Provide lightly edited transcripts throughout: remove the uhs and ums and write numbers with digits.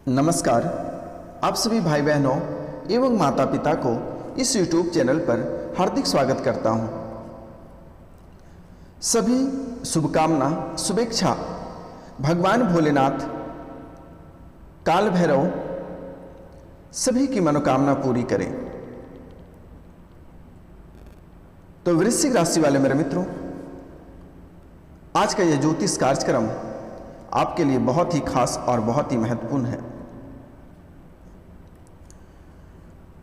नमस्कार। आप सभी भाई बहनों एवं माता पिता को इस YouTube चैनल पर हार्दिक स्वागत करता हूं। सभी शुभकामना शुभेच्छा भगवान भोलेनाथ काल भैरव सभी की मनोकामना पूरी करें। तो वृश्चिक राशि वाले मेरे मित्रों, आज का यह ज्योतिष कार्यक्रम आपके लिए बहुत ही खास और बहुत ही महत्वपूर्ण है।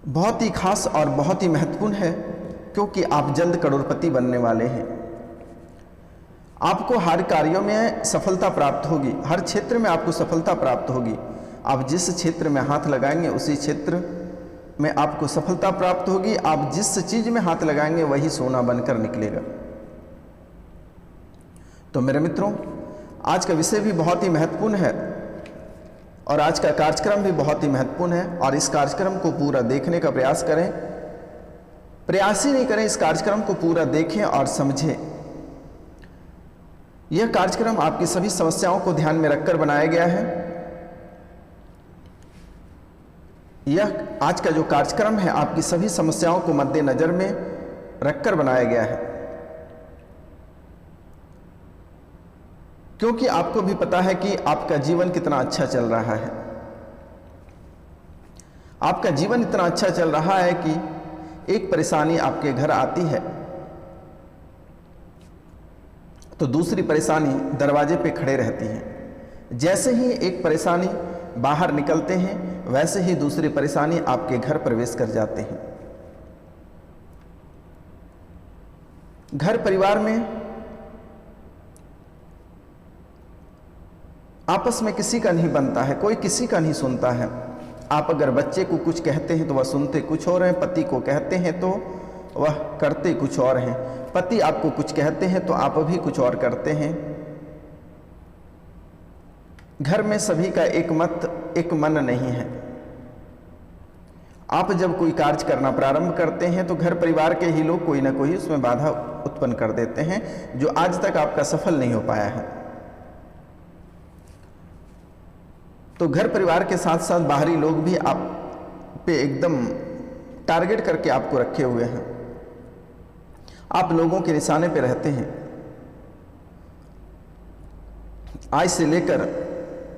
बहुत ही खास और बहुत ही महत्वपूर्ण है क्योंकि आप जल्द करोड़पति बनने वाले हैं। आपको हर कार्यों में सफलता प्राप्त होगी, हर क्षेत्र में आपको सफलता प्राप्त होगी। आप जिस क्षेत्र में हाथ लगाएंगे उसी क्षेत्र में आपको सफलता प्राप्त होगी। आप जिस चीज में हाथ लगाएंगे वही सोना बनकर निकलेगा। तो मेरे मित्रों, आज का विषय भी बहुत ही महत्वपूर्ण है और आज का कार्यक्रम भी बहुत ही महत्वपूर्ण है। और इस कार्यक्रम को पूरा देखने का प्रयास करें, प्रयास ही नहीं करें, इस कार्यक्रम को पूरा देखें और समझें। यह कार्यक्रम आपकी सभी समस्याओं को ध्यान में रखकर बनाया गया है। यह आज का जो कार्यक्रम है आपकी सभी समस्याओं को मद्देनजर में रखकर बनाया गया है, क्योंकि आपको भी पता है कि आपका जीवन कितना अच्छा चल रहा है। आपका जीवन इतना अच्छा चल रहा है कि एक परेशानी आपके घर आती है तो दूसरी परेशानी दरवाजे पे खड़े रहती है। जैसे ही एक परेशानी बाहर निकलते हैं वैसे ही दूसरी परेशानी आपके घर प्रवेश कर जाते हैं। घर परिवार में आपस में किसी का नहीं बनता है, कोई किसी का नहीं सुनता है। आप अगर बच्चे को कुछ कहते हैं तो वह सुनते कुछ और हैं, पति को कहते हैं तो वह करते कुछ और हैं। पति आपको कुछ कहते हैं तो आप भी कुछ और करते हैं। घर में सभी का एक मत एक मन नहीं है। आप जब कोई कार्य करना प्रारंभ करते हैं तो घर परिवार के ही लोग कोई ना कोई उसमें बाधा उत्पन्न कर देते हैं, जो आज तक आपका सफल नहीं हो पाया है। तो घर परिवार के साथ साथ बाहरी लोग भी आप पे एकदम टारगेट करके आपको रखे हुए हैं। आप लोगों के निशाने पे रहते हैं। आज से लेकर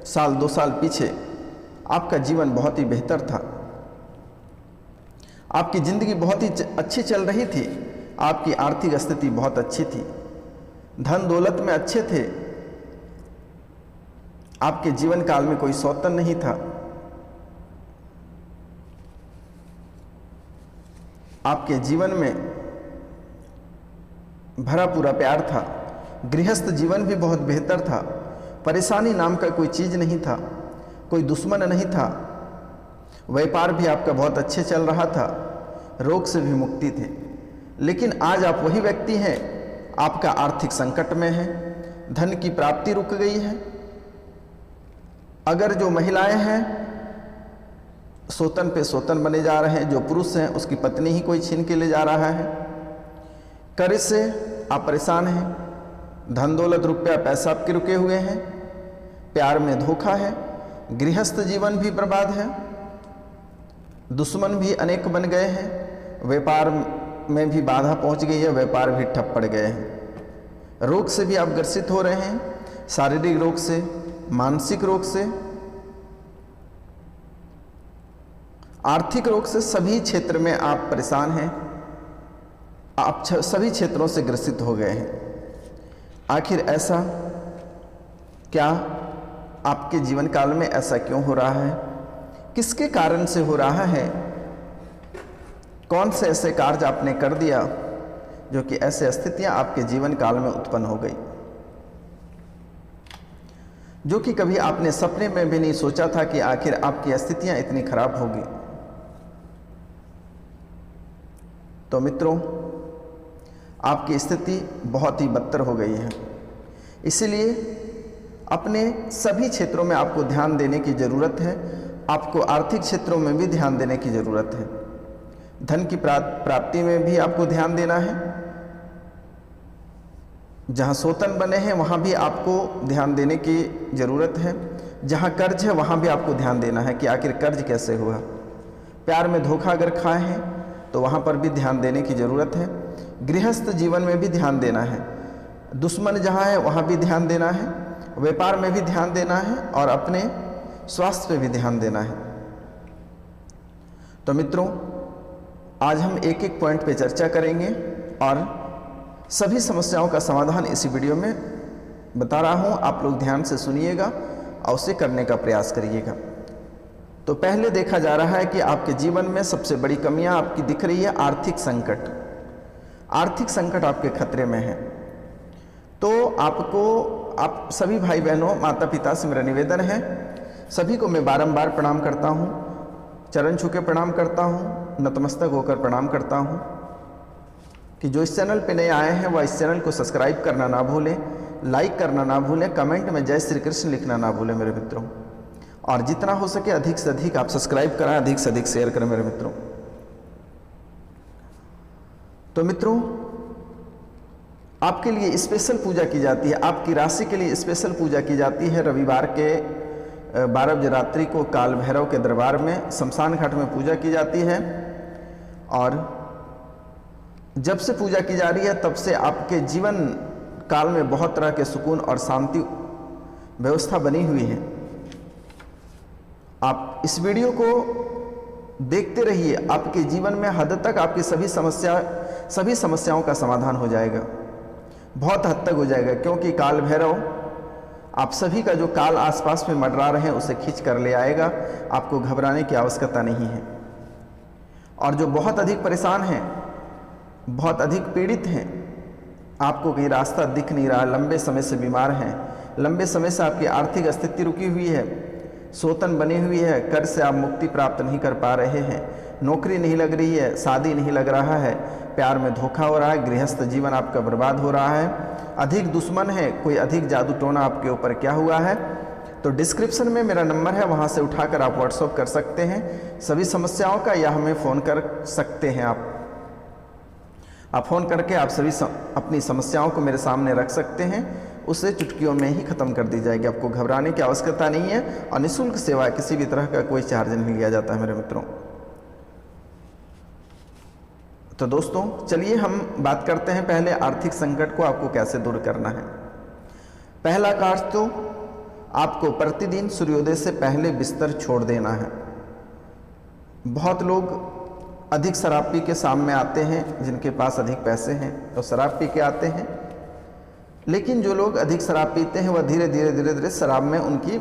साल 2 साल पीछे आपका जीवन बहुत ही बेहतर था। आपकी जिंदगी बहुत ही अच्छी चल रही थी। आपकी आर्थिक स्थिति बहुत अच्छी थी, धन दौलत में अच्छे थे। आपके जीवन काल में कोई सौतन नहीं था। आपके जीवन में भरा पूरा प्यार था। गृहस्थ जीवन भी बहुत बेहतर था। परेशानी नाम का कोई चीज नहीं था, कोई दुश्मन नहीं था। व्यापार भी आपका बहुत अच्छे चल रहा था, रोग से भी मुक्ति थे। लेकिन आज आप वही व्यक्ति हैं, आपका आर्थिक संकट में है, धन की प्राप्ति रुक गई है। अगर जो महिलाएं हैं सोतन पे सोतन बने जा रहे हैं, जो पुरुष हैं उसकी पत्नी ही कोई छीन के ले जा रहा है। कर्ज से आप परेशान हैं, धन दौलत रुपया पैसा आपके रुके हुए हैं, प्यार में धोखा है, गृहस्थ जीवन भी बर्बाद है, दुश्मन भी अनेक बन गए हैं, व्यापार में भी बाधा पहुंच गई है, व्यापार भी ठप पड़ गए हैं। रोग से भी आप ग्रसित हो रहे हैं, शारीरिक रोग से, मानसिक रोग से, आर्थिक रोग से, सभी क्षेत्र में आप परेशान हैं। आप सभी क्षेत्रों से ग्रसित हो गए हैं। आखिर ऐसा क्या आपके जीवन काल में ऐसा क्यों हो रहा है? किसके कारण से हो रहा है? कौन से ऐसे कार्य आपने कर दिया जो कि ऐसे स्थितियां आपके जीवन काल में उत्पन्न हो गई, जो कि कभी आपने सपने में भी नहीं सोचा था कि आखिर आपकी स्थितियां इतनी खराब होगी। तो मित्रों, आपकी स्थिति बहुत ही बदतर हो गई है। इसलिए अपने सभी क्षेत्रों में आपको ध्यान देने की ज़रूरत है। आपको आर्थिक क्षेत्रों में भी ध्यान देने की ज़रूरत है। धन की प्राप्ति में भी आपको ध्यान देना है। जहाँ सोतन बने हैं वहाँ भी आपको ध्यान देने की ज़रूरत है। जहाँ कर्ज है वहाँ भी आपको ध्यान देना है कि आखिर कर्ज कैसे हुआ। प्यार में धोखा अगर खाए हैं तो वहाँ पर भी ध्यान देने की ज़रूरत है। गृहस्थ जीवन में भी ध्यान देना है। दुश्मन जहाँ है वहाँ भी ध्यान देना है। व्यापार में भी ध्यान देना है और अपने स्वास्थ्य पे भी ध्यान देना है। तो मित्रों, आज हम एक एक पॉइंट पे चर्चा करेंगे और सभी समस्याओं का समाधान इसी वीडियो में बता रहा हूँ। आप लोग ध्यान से सुनिएगा और उसे करने का प्रयास करिएगा। तो पहले देखा जा रहा है कि आपके जीवन में सबसे बड़ी कमियां आपकी दिख रही है आर्थिक संकट। आर्थिक संकट आपके खतरे में है। तो आप सभी भाई बहनों, माता पिता से मेरा निवेदन है, सभी को मैं बारंबार प्रणाम करता हूँ, चरण छू के प्रणाम करता हूँ, नतमस्तक होकर प्रणाम करता हूँ कि जो इस चैनल पे नए आए हैं वह इस चैनल को सब्सक्राइब करना ना भूलें, लाइक करना ना भूलें, कमेंट में जय श्री कृष्ण लिखना ना भूलें मेरे मित्रों। और जितना हो सके अधिक से अधिक आप सब्सक्राइब कराएं, अधिक से अधिक शेयर करें मेरे मित्रों। तो मित्रों, आपके लिए स्पेशल पूजा की जाती है, आपकी राशि के लिए स्पेशल पूजा की जाती है। रविवार के 12 बजे रात्रि को काल भैरव के दरबार में शमशान घाट में पूजा की जाती है। और जब से पूजा की जा रही है तब से आपके जीवन काल में बहुत तरह के सुकून और शांति व्यवस्था बनी हुई है। आप इस वीडियो को देखते रहिए, आपके जीवन में हद तक आपकी सभी समस्याओं का समाधान हो जाएगा, बहुत हद तक हो जाएगा। क्योंकि काल भैरव आप सभी का जो काल आसपास में मंडरा रहे हैं उसे खींच कर ले आएगा। आपको घबराने की आवश्यकता नहीं है। और जो बहुत अधिक परेशान हैं, बहुत अधिक पीड़ित हैं, आपको कहीं रास्ता दिख नहीं रहा, लंबे समय से बीमार हैं, लंबे समय से आपकी आर्थिक स्थिति रुकी हुई है, सोतन बनी हुई है, कर्ज से आप मुक्ति प्राप्त नहीं कर पा रहे हैं, नौकरी नहीं लग रही है, शादी नहीं लग रहा है, प्यार में धोखा हो रहा है, गृहस्थ जीवन आपका बर्बाद हो रहा है, अधिक दुश्मन है, कोई अधिक जादू टोना आपके ऊपर क्या हुआ है, तो डिस्क्रिप्शन में मेरा नंबर है, वहाँ से उठाकर आप व्हाट्सएप कर सकते हैं सभी समस्याओं का, या हमें फ़ोन कर सकते हैं। आप फ़ोन करके आप सभी अपनी समस्याओं को मेरे सामने रख सकते हैं, उसे चुटकियों में ही ख़त्म कर दी जाएगी। आपको घबराने की आवश्यकता नहीं है और निःशुल्क सेवा, किसी भी तरह का कोई चार्ज नहीं लिया जाता है मेरे मित्रों। तो दोस्तों, चलिए हम बात करते हैं पहले आर्थिक संकट को आपको कैसे दूर करना है। पहला कार्य तो आपको प्रतिदिन सूर्योदय से पहले बिस्तर छोड़ देना है। बहुत लोग अधिक शराब पी के सामने आते हैं, जिनके पास अधिक पैसे हैं तो शराब पी के आते हैं, लेकिन जो लोग अधिक शराब पीते हैं वह धीरे धीरे शराब में उनकी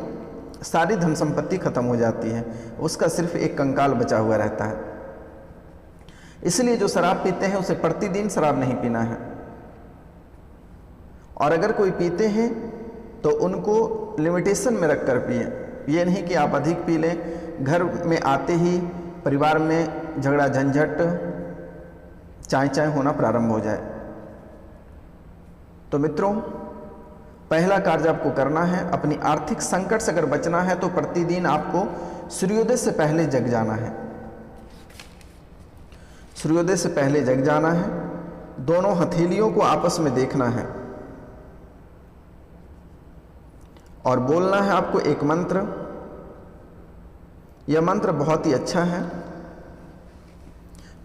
सारी धन संपत्ति खत्म हो जाती है, उसका सिर्फ एक कंकाल बचा हुआ रहता है। इसलिए जो शराब पीते हैं उसे प्रतिदिन शराब नहीं पीना है। और अगर कोई पीते हैं तो उनको लिमिटेशन में रख कर पिए। ये नहीं कि आप अधिक पी लें, घर में आते ही परिवार में झगड़ा झंझट चाय होना प्रारंभ हो जाए। तो मित्रों, पहला कार्य आपको करना है, अपनी आर्थिक संकट से अगर बचना है तो प्रतिदिन आपको सूर्योदय से पहले जग जाना है। सूर्योदय से पहले जग जाना है, दोनों हथेलियों को आपस में देखना है और बोलना है आपको एक मंत्र। यह मंत्र बहुत ही अच्छा है,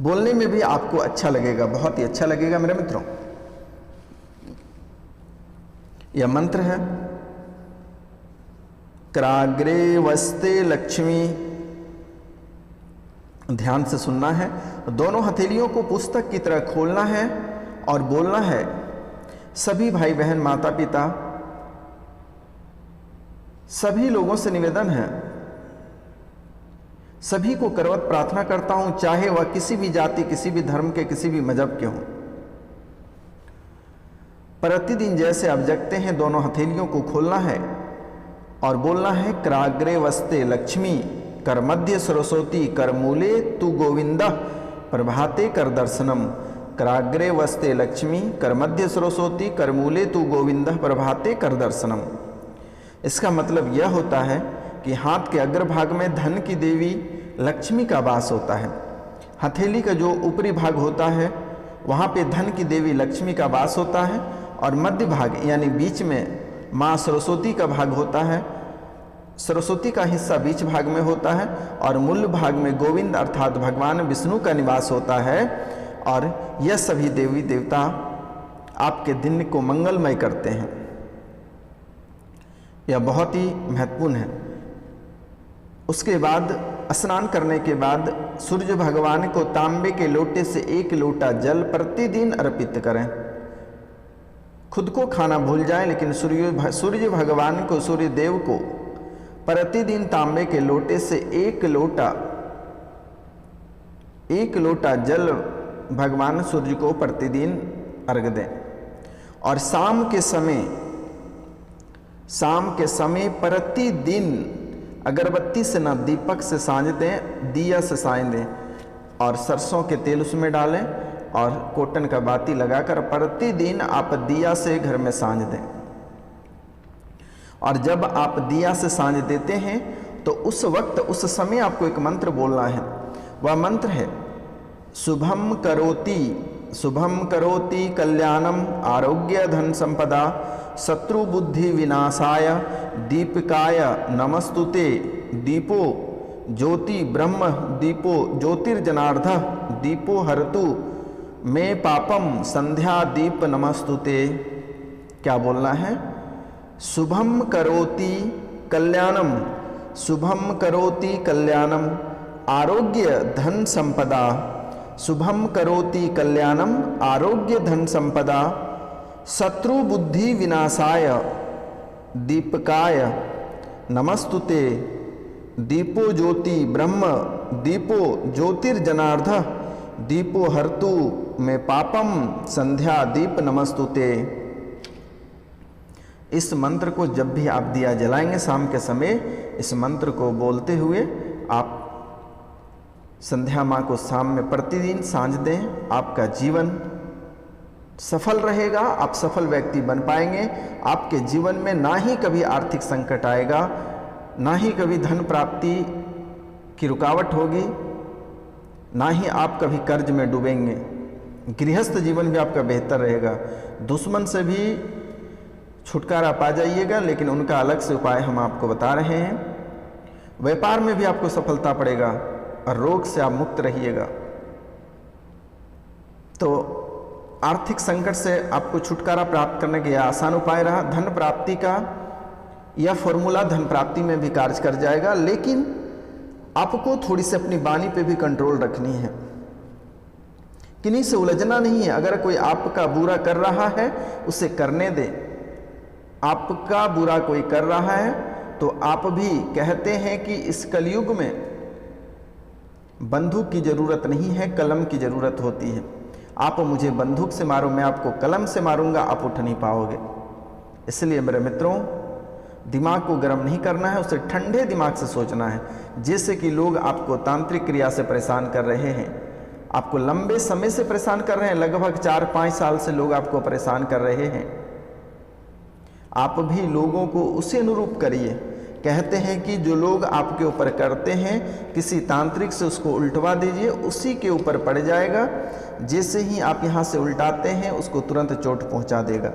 बोलने में भी आपको अच्छा लगेगा, बहुत ही अच्छा लगेगा मेरे मित्रों। यह मंत्र है कराग्रे वस्ते लक्ष्मी। ध्यान से सुनना है, दोनों हथेलियों को पुस्तक की तरह खोलना है और बोलना है, सभी भाई बहन माता पिता सभी लोगों से निवेदन है, सभी को करवत प्रार्थना करता हूं, चाहे वह किसी भी जाति, किसी भी धर्म के, किसी भी मजहब के हों। प्रतिदिन जैसे आप जगते हैं दोनों हथेलियों को खोलना है और बोलना है कराग्रे वस्ते लक्ष्मी कर मध्य सरस्वती कर मूले तू गोविंदा प्रभाते कर दर्शनम। कराग्रे वस्ते लक्ष्मी कर मध्य सरस्वती कर मूले तू गोविंदा प्रभाते कर दर्शनम। इसका मतलब यह होता है कि हाथ के अग्रभाग में धन की देवी लक्ष्मी का वास होता है। हथेली का जो ऊपरी भाग होता है वहाँ पे धन की देवी लक्ष्मी का वास होता है और मध्य भाग यानी बीच में माँ सरस्वती का भाग होता है। सरस्वती का हिस्सा बीच भाग में होता है और मूल भाग में गोविंद अर्थात भगवान विष्णु का निवास होता है। और यह सभी देवी देवता आपके दिन को मंगलमय करते हैं। यह बहुत ही महत्वपूर्ण है। उसके बाद स्नान करने के बाद सूर्य भगवान को तांबे के लोटे से 1 लोटा जल प्रतिदिन अर्पित करें। खुद को खाना भूल जाएं, लेकिन सूर्य भगवान को, सूर्य देव को प्रतिदिन तांबे के लोटे से 1 लोटा जल भगवान सूर्य को प्रतिदिन अर्घ दें। और शाम के समय प्रतिदिन अगरबत्ती से न दीपक से साँझ दें, दिया से साँझ दें और सरसों के तेल उसमें डालें और कॉटन का बाती लगाकर प्रतिदिन आप दिया से घर में साँझ दें। और जब आप दिया से साँझ देते हैं तो उस वक्त, उस समय आपको एक मंत्र बोलना है। वह मंत्र है शुभम करोति कल्याणम आरोग्य धन संपदा शत्रु बुद्धि विनाशाय दीपिकाय नमस्तुते दीपो ज्योति ब्रह्म दीपो ज्योतिर्जनार्ध दीपो हरतु मे पापम संध्या दीप नमस्तुते। क्या बोलना है? शुभम करोति कल्याणम आरोग्य धन संपदा। शुभम करोति कल्याणम आरोग्य धन संपदा शत्रु बुद्धि विनाशाय दीपकाय नमस्तुते दीपो ज्योति ब्रह्म दीपो ज्योतिर्जनार्ध दीपो हर्तु में पापम संध्या दीप नमस्तुते। इस मंत्र को जब भी आप दिया जलाएंगे शाम के समय, इस मंत्र को बोलते हुए आप संध्या माँ को शाम में प्रतिदिन साँझ दें। आपका जीवन सफल रहेगा, आप सफल व्यक्ति बन पाएंगे। आपके जीवन में ना ही कभी आर्थिक संकट आएगा, ना ही कभी धन प्राप्ति की रुकावट होगी, ना ही आप कभी कर्ज में डूबेंगे। गृहस्थ जीवन भी आपका बेहतर रहेगा। दुश्मन से भी छुटकारा पा जाइएगा, लेकिन उनका अलग से उपाय हम आपको बता रहे हैं। व्यापार में भी आपको सफलता पड़ेगा और रोग से आप मुक्त रहिएगा। तो आर्थिक संकट से आपको छुटकारा प्राप्त करने के आसान उपाय रहा। धन प्राप्ति का यह फॉर्मूला धन प्राप्ति में भी कार्य कर जाएगा, लेकिन आपको थोड़ी सी अपनी वाणी पे भी कंट्रोल रखनी है। किन्हीं से उलझना नहीं है। अगर कोई आपका बुरा कर रहा है उसे करने दे। आपका बुरा कोई कर रहा है तो आप भी कहते हैं कि इस कलयुग में बंदूक की जरूरत नहीं है, कलम की जरूरत होती है। आप मुझे बंदूक से मारो, मैं आपको कलम से मारूंगा, आप उठ नहीं पाओगे। इसलिए मेरे मित्रों, दिमाग को गर्म नहीं करना है, उसे ठंडे दिमाग से सोचना है। जैसे कि लोग आपको तांत्रिक क्रिया से परेशान कर रहे हैं, आपको लंबे समय से परेशान कर रहे हैं, लगभग 4-5 साल से लोग आपको परेशान कर रहे हैं। आप भी लोगों को उसी अनुरूप करिए। कहते हैं कि जो लोग आपके ऊपर करते हैं, किसी तांत्रिक से उसको उल्टवा दीजिए, उसी के ऊपर पड़ जाएगा। जैसे ही आप यहाँ से उल्टाते हैं उसको तुरंत चोट पहुँचा देगा।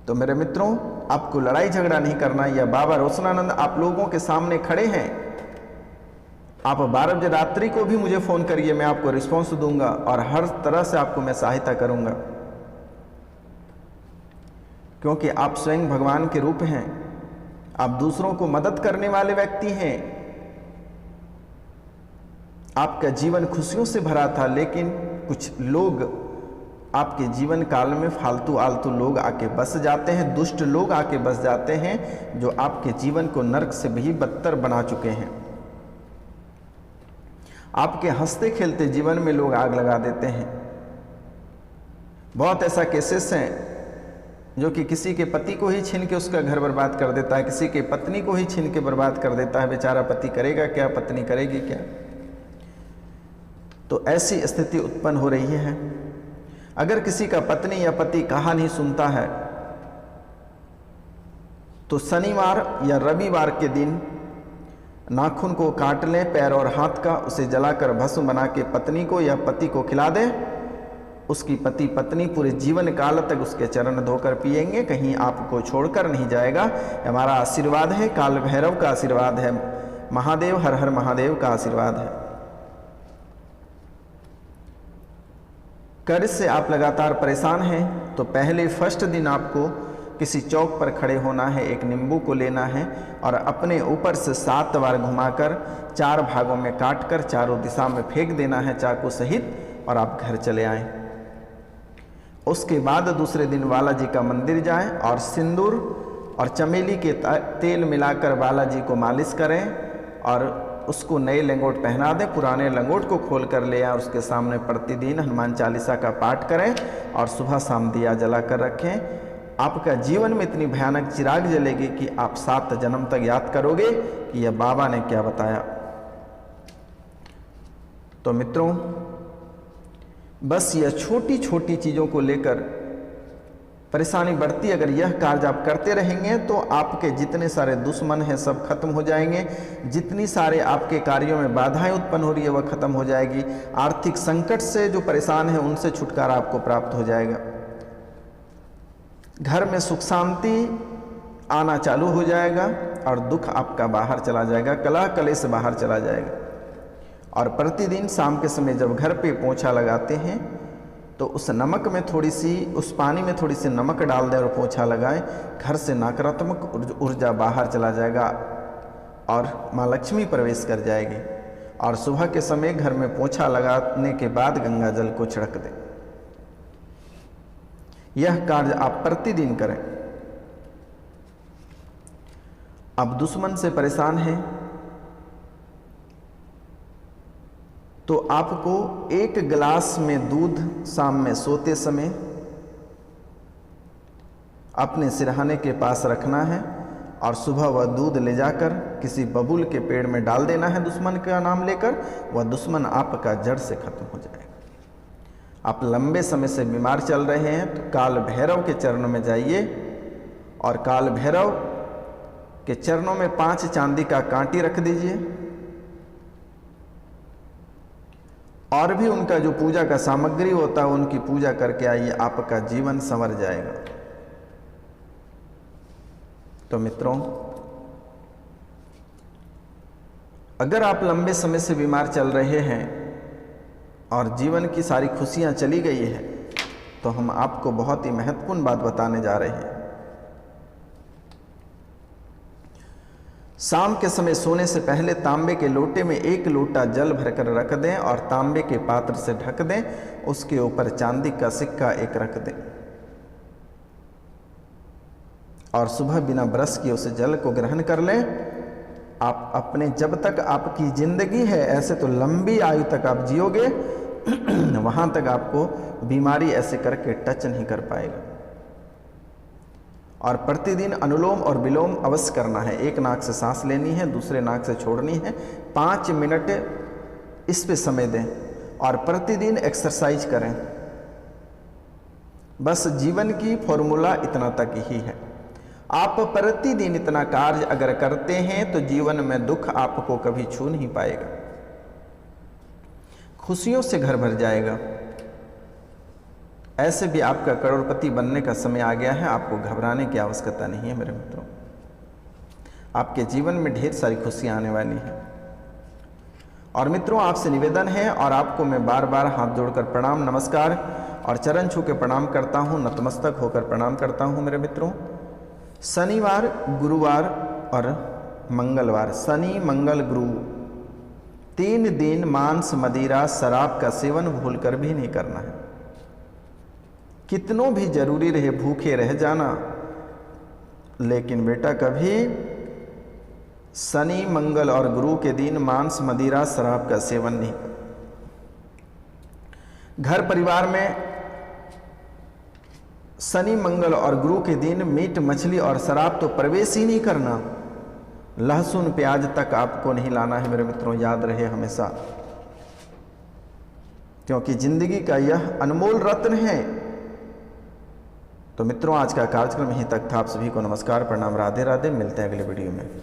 तो मेरे मित्रों, आपको लड़ाई झगड़ा नहीं करना। या बाबा रोशनानंद आप लोगों के सामने खड़े हैं। आप 12 बजे रात्रि को भी मुझे फ़ोन करिए, मैं आपको रिस्पॉन्स दूंगा और हर तरह से आपको मैं सहायता करूंगा, क्योंकि आप स्वयं भगवान के रूप हैं। आप दूसरों को मदद करने वाले व्यक्ति हैं। आपका जीवन खुशियों से भरा था, लेकिन कुछ लोग आपके जीवन काल में फालतू आलतू लोग आके बस जाते हैं, दुष्ट लोग आके बस जाते हैं, जो आपके जीवन को नरक से भी बदतर बना चुके हैं। आपके हंसते खेलते जीवन में लोग आग लगा देते हैं। बहुत ऐसा केसेस हैं जो कि किसी के पति को ही छीन के उसका घर बर्बाद कर देता है, किसी के पत्नी को ही छीन के बर्बाद कर देता है। बेचारा पति करेगा क्या, पत्नी करेगी क्या? तो ऐसी स्थिति उत्पन्न हो रही है। अगर किसी का पत्नी या पति कहा नहीं सुनता है तो शनिवार या रविवार के दिन नाखून को काट लें, पैर और हाथ का, उसे जलाकर भस्म बना के पत्नी को या पति को खिला दें उसकी पति पत्नी पूरे जीवन काल तक उसके चरण धोकर पिएंगे, कहीं आपको छोड़कर नहीं जाएगा। हमारा आशीर्वाद है, काल भैरव का आशीर्वाद है, महादेव हर हर महादेव का आशीर्वाद है। कर्ज से आप लगातार परेशान हैं तो पहले फर्स्ट दिन आपको किसी चौक पर खड़े होना है, एक नींबू को लेना है और अपने ऊपर से 7 बार घुमाकर 4 भागों में काटकर चारों दिशा में फेंक देना है चाकू सहित, और आप घर चले आएं। उसके बाद दूसरे दिन बालाजी का मंदिर जाएं और सिंदूर और चमेली के तेल मिलाकर बालाजी को मालिश करें और उसको नए लंगोट पहना दें। पुराने लंगोट को खोल कर ले आएं और उसके सामने प्रतिदिन हनुमान चालीसा का पाठ करें और सुबह शाम दिया जला कर रखें। आपका जीवन में इतनी भयानक चिराग जलेगी कि आप 7 जन्म तक याद करोगे कि यह बाबा ने क्या बताया। तो मित्रों, बस यह छोटी छोटी चीज़ों को लेकर परेशानी बढ़ती, अगर यह कार्य आप करते रहेंगे तो आपके जितने सारे दुश्मन हैं सब खत्म हो जाएंगे, जितनी सारे आपके कार्यों में बाधाएं उत्पन्न हो रही है वह खत्म हो जाएगी, आर्थिक संकट से जो परेशान है उनसे छुटकारा आपको प्राप्त हो जाएगा, घर में सुख शांति आना चालू हो जाएगा और दुख आपका बाहर चला जाएगा, कलह कलेश से बाहर चला जाएगा। और प्रतिदिन शाम के समय जब घर पे पोंछा लगाते हैं तो उस नमक में थोड़ी सी, उस पानी में थोड़ी सी नमक डाल दें और पोंछा लगाएं, घर से नकारात्मक ऊर्जा बाहर चला जाएगा और माँ लक्ष्मी प्रवेश कर जाएगी। और सुबह के समय घर में पोंछा लगाने के बाद गंगा जल को छिड़क दें। यह कार्य आप प्रतिदिन करें। आप दुश्मन से परेशान हैं तो आपको 1 गिलास में दूध शाम में सोते समय अपने सिरहाने के पास रखना है और सुबह वह दूध ले जाकर किसी बबूल के पेड़ में डाल देना है दुश्मन का नाम लेकर, वह दुश्मन आपका जड़ से खत्म हो जाएगा। आप लंबे समय से बीमार चल रहे हैं तो काल भैरव के चरणों में जाइए और काल भैरव के चरणों में 5 चांदी का कांटी रख दीजिए और भी उनका जो पूजा का सामग्री होता है उनकी पूजा करके आइए, आपका जीवन संवर जाएगा। तो मित्रों, अगर आप लंबे समय से बीमार चल रहे हैं और जीवन की सारी खुशियां चली गई है तो हम आपको बहुत ही महत्वपूर्ण बात बताने जा रहे हैं। शाम के समय सोने से पहले तांबे के लोटे में 1 लोटा जल भरकर रख दें और तांबे के पात्र से ढक दें, उसके ऊपर चांदी का सिक्का 1 रख दें और सुबह बिना ब्रश किए उस जल को ग्रहण कर लें। आप अपने, जब तक आपकी जिंदगी है, ऐसे तो लंबी आयु तक आप जियोगे, वहां तक आपको बीमारी ऐसे करके टच नहीं कर पाएगा। और प्रतिदिन अनुलोम और विलोम अवश्य करना है। 1 नाक से सांस लेनी है, दूसरे नाक से छोड़नी है, 5 मिनट इस पे समय दें और प्रतिदिन एक्सरसाइज करें। बस जीवन की फॉर्मूला इतना तक ही है। आप प्रतिदिन इतना कार्य अगर करते हैं तो जीवन में दुख आपको कभी छू नहीं पाएगा, खुशियों से घर भर जाएगा। ऐसे भी आपका करोड़पति बनने का समय आ गया है, आपको घबराने की आवश्यकता नहीं है मेरे मित्रों। आपके जीवन में ढेर सारी खुशियां आने वाली हैं। और मित्रों, आपसे निवेदन है और आपको मैं बार बार हाथ जोड़कर प्रणाम, नमस्कार और चरण छू के प्रणाम करता हूं, नतमस्तक होकर प्रणाम करता हूं मेरे मित्रों। शनिवार, गुरुवार और मंगलवार, शनि मंगल गुरु 3 दिन मांस मदिरा शराब का सेवन भूलकर भी नहीं करना है। कितनों भी जरूरी रहे भूखे रह जाना, लेकिन बेटा कभी शनि मंगल और गुरु के दिन मांस मदिरा शराब का सेवन नहीं कर। घर परिवार में शनि मंगल और गुरु के दिन मीट मछली और शराब तो प्रवेश ही नहीं करना। लहसुन प्याज तक आपको नहीं लाना है मेरे मित्रों, याद रहे हमेशा, क्योंकि जिंदगी का यह अनमोल रत्न है। तो मित्रों, आज का कार्यक्रम यहीं तक था। आप सभी को नमस्कार, प्रणाम, राधे राधे। मिलते हैं अगले वीडियो में।